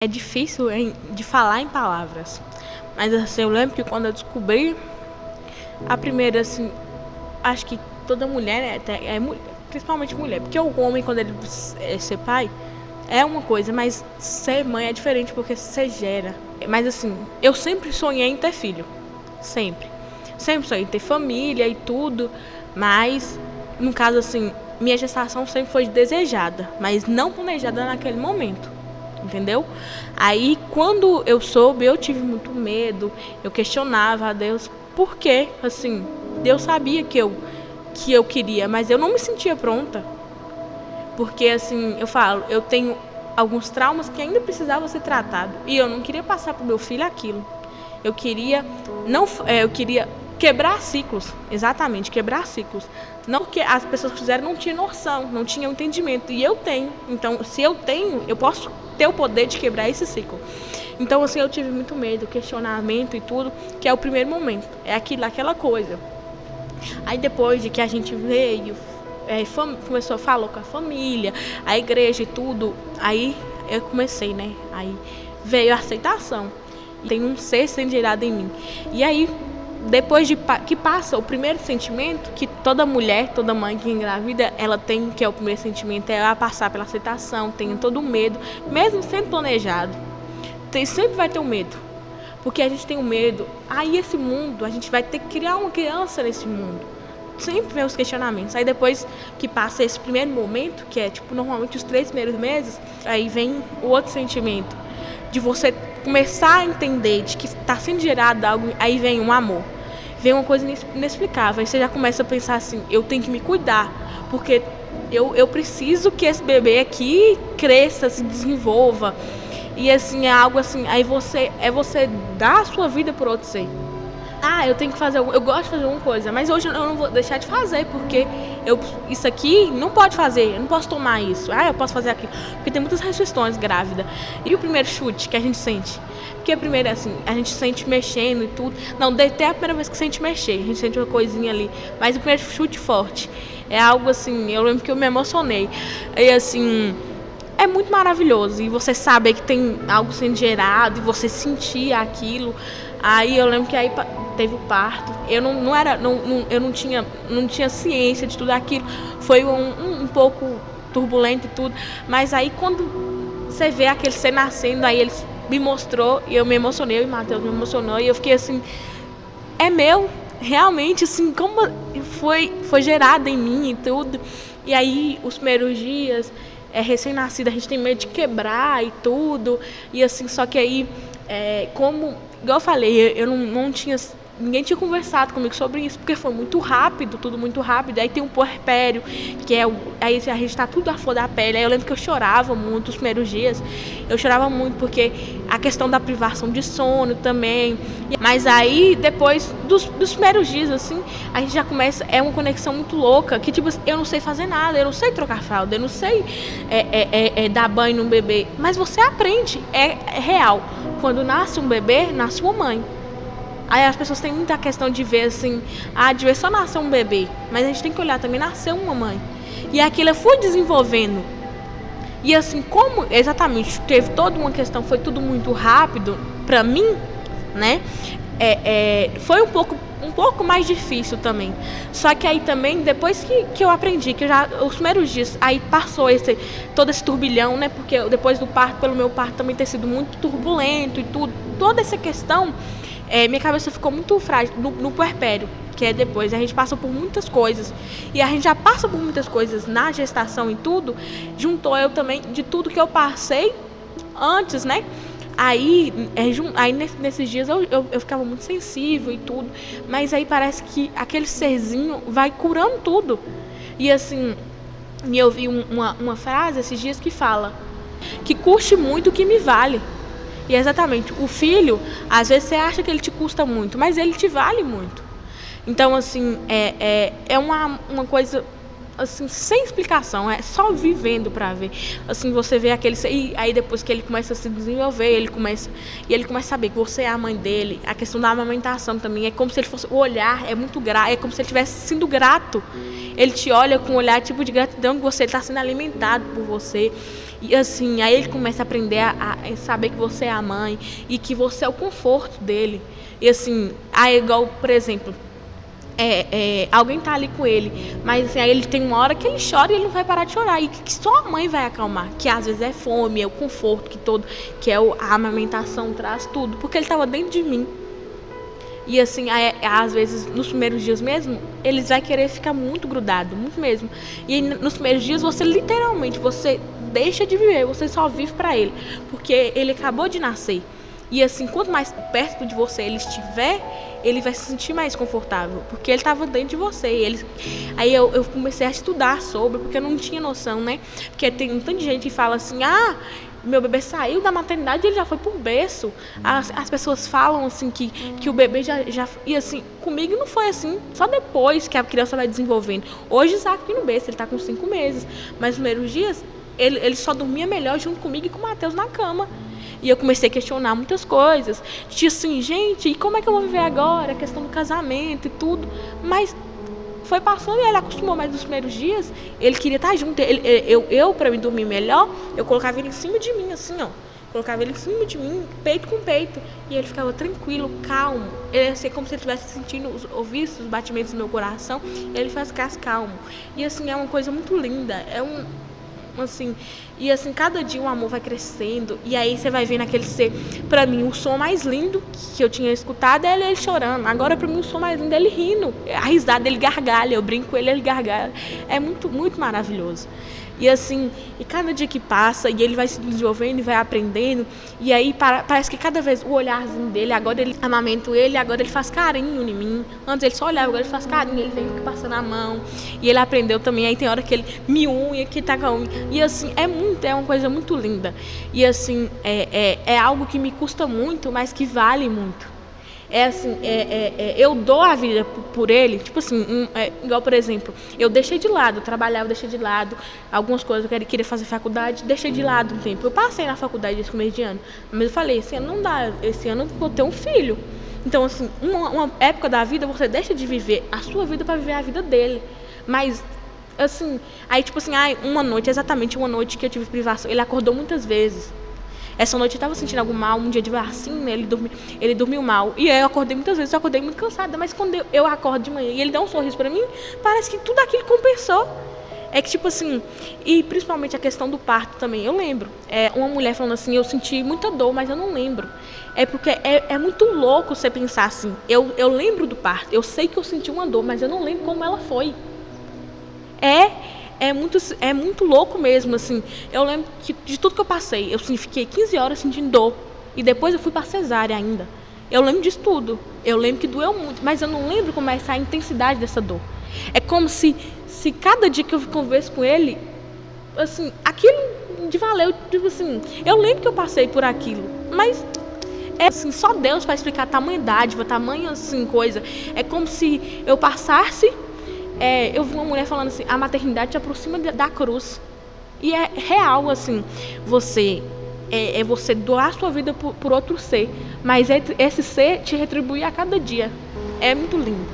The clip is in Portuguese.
É difícil de falar em palavras, mas assim, eu lembro que quando eu descobri, a primeira, assim, acho que toda mulher, principalmente mulher, porque o homem, quando ele ser pai, é uma coisa, mas ser mãe é diferente porque você gera. Mas assim, eu sempre sonhei em ter filho, sempre. Sempre sonhei em ter família e tudo, mas, no caso assim, minha gestação sempre foi desejada, mas não planejada naquele momento. Entendeu? Aí, quando eu soube, eu tive muito medo, eu questionava a Deus, por quê? Assim, Deus sabia que eu queria, mas eu não me sentia pronta. Porque, assim, eu falo, eu tenho alguns traumas que ainda precisavam ser tratados, e eu não queria passar para o meu filho aquilo. Eu queria, eu queria quebrar ciclos, exatamente, quebrar ciclos. Não que as pessoas que fizeram não tinham noção, não tinham entendimento, e eu tenho. Então, se eu tenho, eu posso ter o poder de quebrar esse ciclo. Então, assim, eu tive muito medo, questionamento e tudo, que é o primeiro momento, é aquela coisa. Aí depois de que a gente veio, começou a falar com a família, a igreja e tudo, aí eu comecei, né? Aí veio a aceitação. Tem um ser sendo gerado em mim. E aí, depois de que passa o primeiro sentimento, que toda mulher, toda mãe que engravida, ela tem, que é o primeiro sentimento, é a passar pela aceitação, tem todo o medo, mesmo sendo planejado, sempre vai ter um medo, porque a gente tem um medo, aí esse mundo, a gente vai ter que criar uma criança nesse mundo, sempre vem os questionamentos, aí depois que passa esse primeiro momento, que é tipo normalmente os 3 primeiros meses, aí vem o outro sentimento, de você começar a entender de que está sendo gerado algo, aí vem um amor, vem uma coisa inexplicável, aí você já começa a pensar assim, eu tenho que me cuidar, porque eu preciso que esse bebê aqui cresça, se desenvolva, e assim, é algo assim, aí você dá a sua vida por outro ser. Eu tenho que fazer, eu gosto de fazer alguma coisa, mas hoje eu não vou deixar de fazer, porque isso aqui não pode fazer, eu não posso tomar isso, eu posso fazer aquilo, porque tem muitas restrições grávida. E o primeiro chute que a gente sente? Porque primeiro assim, a gente sente mexendo e tudo, não, até a primeira vez que sente mexer, a gente sente uma coisinha ali, mas o primeiro chute forte, é algo assim, eu lembro que eu me emocionei, e assim, é muito maravilhoso, e você saber que tem algo sendo gerado, e você sentir aquilo. Aí eu lembro que aí teve o parto, eu não tinha ciência de tudo aquilo, foi um pouco turbulento e tudo, mas aí quando você vê aquele ser nascendo, aí ele me mostrou, e eu me emocionei, e o Matheus me emocionou, e eu fiquei assim, é meu, realmente, assim, como foi gerado em mim e tudo. E aí os primeiros dias, recém-nascido, a gente tem medo de quebrar e tudo, e assim, só que aí, como, igual eu falei, eu não tinha, ninguém tinha conversado comigo sobre isso, porque foi muito rápido, tudo muito rápido. Aí tem um puerpério, que aí a gente tá tudo à flor da pele. Aí eu lembro que eu chorava muito os primeiros dias, eu chorava muito porque a questão da privação de sono também. Mas aí depois dos primeiros dias, assim, a gente já começa, é uma conexão muito louca, que tipo, eu não sei fazer nada, eu não sei trocar fralda, eu não sei dar banho num bebê, mas você aprende, é real. Quando nasce um bebê, nasce uma mãe. Aí as pessoas têm muita questão de ver assim, de ver só nascer um bebê, mas a gente tem que olhar também, nasceu uma mãe. E aquilo eu fui desenvolvendo. E assim, como exatamente teve toda uma questão, foi tudo muito rápido pra mim, né? Foi um pouco mais difícil também. Só que aí também, depois que eu aprendi, que os primeiros dias, aí passou todo esse turbilhão, né? Porque depois do parto, pelo meu parto também ter sido muito turbulento e tudo, toda essa questão, minha cabeça ficou muito frágil no puerpério, que é depois. A gente passa por muitas coisas, e a gente já passa por muitas coisas na gestação e tudo, juntou eu também de tudo que eu passei antes, né? Aí nesses dias eu ficava muito sensível e tudo, mas aí parece que aquele serzinho vai curando tudo. E assim, eu vi uma frase esses dias que fala que custe muito o que me vale. E exatamente, o filho, às vezes você acha que ele te custa muito, mas ele te vale muito. Então, assim, é uma coisa assim, sem explicação, é só vivendo pra ver. Assim, você vê aquele... E aí depois que ele começa a se desenvolver, ele começa a saber que você é a mãe dele. A questão da amamentação também, é como se ele fosse... O olhar é muito grato, é como se ele estivesse sendo grato. Ele te olha com um olhar tipo de gratidão, que você está sendo alimentado por você. E assim, aí ele começa a aprender a saber que você é a mãe e que você é o conforto dele. E assim, aí igual, por exemplo, alguém tá ali com ele, mas assim, aí ele tem uma hora que ele chora e ele não vai parar de chorar. E que só a mãe vai acalmar. Que às vezes é fome, é o conforto que é a amamentação traz tudo. Porque ele estava dentro de mim. E assim, às vezes, nos primeiros dias mesmo, eles vão querer ficar muito grudado, muito mesmo. E nos primeiros dias, você literalmente, você deixa de viver, você só vive pra ele. Porque ele acabou de nascer. E assim, quanto mais perto de você ele estiver, ele vai se sentir mais confortável. Porque ele estava dentro de você. Aí eu comecei a estudar sobre, porque eu não tinha noção, né? Porque tem um tanto de gente que fala assim, meu bebê saiu da maternidade e ele já foi por berço. As pessoas falam assim que o bebê já. E assim, comigo não foi assim. Só depois que a criança vai desenvolvendo. Hoje Isaac vem no berço, ele tá com 5 meses. Mas nos primeiros dias, ele só dormia melhor junto comigo e com o Matheus na cama. E eu comecei a questionar muitas coisas. Tipo assim, gente, e como é que eu vou viver agora? A questão do casamento e tudo. Mas foi passando e ele acostumou, mas nos primeiros dias ele queria estar junto. Eu para me dormir melhor, eu colocava ele em cima de mim, assim, ó. Colocava ele em cima de mim, peito com peito. E ele ficava tranquilo, calmo. Ele assim, como se ele estivesse sentindo, ouvisse os batimentos do meu coração. Ele ficasse calmo. E assim, é uma coisa muito linda. Assim, e assim, cada dia o amor vai crescendo. E aí você vai vendo aquele ser. Pra mim, o som mais lindo que eu tinha escutado é ele chorando. Agora, pra mim, o som mais lindo é ele rindo. A risada dele gargalha, eu brinco com ele gargalha. É muito, muito maravilhoso. E assim, e cada dia que passa, e ele vai se desenvolvendo e vai aprendendo. E aí parece que cada vez o olharzinho dele, agora ele amamento ele, agora ele faz carinho em mim. Antes ele só olhava, agora ele faz carinho, ele vem passando a mão. E ele aprendeu também, aí tem hora que ele me unha, que tá com a unha. E assim, é uma coisa muito linda. E assim, é algo que me custa muito, mas que vale muito. Eu dou a vida por ele, tipo assim, igual, por exemplo, eu deixei de lado, trabalhava, deixei de lado, algumas coisas, eu queria fazer faculdade, deixei de lado um tempo. Eu passei na faculdade esse começo de ano, mas eu falei, esse ano não dá, esse ano eu vou ter um filho. Então, assim, uma época da vida, você deixa de viver a sua vida para viver a vida dele. Mas, assim, aí tipo assim, exatamente uma noite que eu tive privação, ele acordou muitas vezes. Essa noite eu estava sentindo algo mal, um dia de vacina, ele dormiu mal. E eu acordei muitas vezes, eu acordei muito cansada. Mas quando eu acordo de manhã e ele dá um sorriso pra mim, parece que tudo aquilo compensou. É que tipo assim, e principalmente a questão do parto também, eu lembro. Uma mulher falando assim, eu senti muita dor, mas eu não lembro. É porque é muito louco você pensar assim, eu lembro do parto, eu sei que eu senti uma dor, mas eu não lembro como ela foi. É muito louco mesmo, assim. Eu lembro de tudo que eu passei. Eu fiquei 15 horas sentindo dor. E depois eu fui pra cesárea ainda. Eu lembro disso tudo. Eu lembro que doeu muito. Mas eu não lembro como é a intensidade dessa dor. É como se cada dia que eu converso com ele, assim, aquilo de valeu. Tipo assim, eu lembro que eu passei por aquilo. Mas assim, só Deus para explicar a tamanha dádiva, tamanha assim, coisa. É como se eu passasse... eu vi uma mulher falando assim, a maternidade te aproxima da cruz. E é real, assim, você doar sua vida por outro ser, mas esse ser te retribuir a cada dia. É muito lindo.